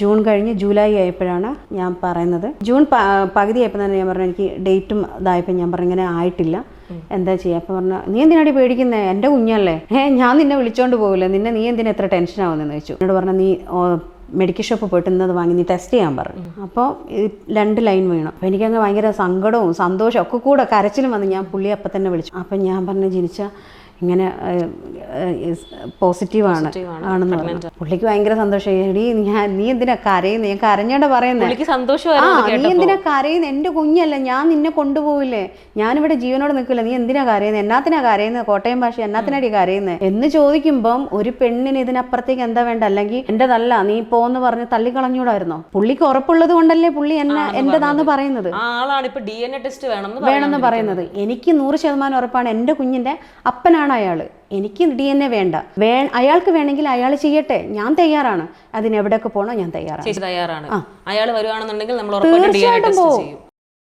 June കഴിഞ്ഞ് July ആയപ്പോഴാണ് ഞാൻ പറയുന്നത്. ജൂൺ പകുതി ആയപ്പോൾ തന്നെ ഞാൻ പറഞ്ഞു എനിക്ക് ഡേറ്റും ഇതായപ്പോൾ ഞാൻ പറഞ്ഞു ഇങ്ങനെ ആയിട്ടില്ല, എന്താ ചെയ്യുക. അപ്പോൾ പറഞ്ഞു നീ എന്തിനാടി പേടിക്കുന്നത്, എൻ്റെ കുഞ്ഞല്ലേ, ഞാൻ നിന്നെ വിളിച്ചോണ്ട് പോകില്ല, നീ എന്തിനാ എത്ര ടെൻഷൻ ആവുന്നതെന്ന് ചോദിച്ചു. എന്നോട് പറഞ്ഞു നീ മെഡിക്കൽ ഷോപ്പ് പോയിട്ട് ഇന്നത് വാങ്ങി നീ ടെസ്റ്റ് ചെയ്യാൻ പറഞ്ഞു. അപ്പോൾ 2 ലൈൻ വീണു. അപ്പോൾ എനിക്കങ്ങ് ഭയങ്കര സങ്കടവും സന്തോഷവും ഒക്കെ കൂടെ കരച്ചിലും വന്ന് ഞാൻ പുള്ളിയെ അപ്പം തന്നെ വിളിച്ചു. അപ്പം ഞാൻ പറഞ്ഞു ജിനിച്ച ഇങ്ങനെ പോസിറ്റീവാണ് ആണെന്ന് പറഞ്ഞു. പുള്ളിക്ക് ഭയങ്കര സന്തോഷം. എടീ നീ എന്തിനാ കരയുന്നത്, ഞാൻ കരഞ്ഞോടെ പറയുന്നത്, നീ എന്തിനാ കരയുന്നത്, എൻ്റെ കുഞ്ഞല്ല, ഞാൻ നിന്നെ കൊണ്ടുപോകില്ലേ, ഞാനിവിടെ ജീവനോട് നിൽക്കില്ല, നീ എന്തിനാ കരയുന്നത്, എന്നാത്തിനാ കരയുന്നത്, കോട്ടയം ഭാഷ എന്നാത്തിനാടി കരയുന്നത് എന്ന് ചോദിക്കുമ്പം ഒരു പെണ്ണിന് ഇതിനപ്പുറത്തേക്ക് എന്താ വേണ്ട. അല്ലെങ്കിൽ എൻ്റെതല്ല നീ പോന്ന് പറഞ്ഞ് തള്ളിക്കളഞ്ഞൂടായിരുന്നോ? പുള്ളിക്ക് ഉറപ്പുള്ളത് കൊണ്ടല്ലേ പുള്ളി എന്റേതാന്ന് പറയുന്നത്, വേണമെന്ന് പറയുന്നത്. എനിക്ക് 100% ഉറപ്പാണ് എൻ്റെ കുഞ്ഞിൻ്റെ അപ്പനാണ് അയാള്. എനിക്ക് DNA വേണ്ട, അയാൾക്ക് വേണമെങ്കിൽ അയാൾ ചെയ്യട്ടെ, ഞാൻ തയ്യാറാണ്, അതിനെവിടെയൊക്കെ പോകണോ ഞാൻ തയ്യാറാണ്. അയാൾ വരുവാണെന്നുണ്ടെങ്കിൽ നമ്മൾ തീർച്ചയായിട്ടും പോകും.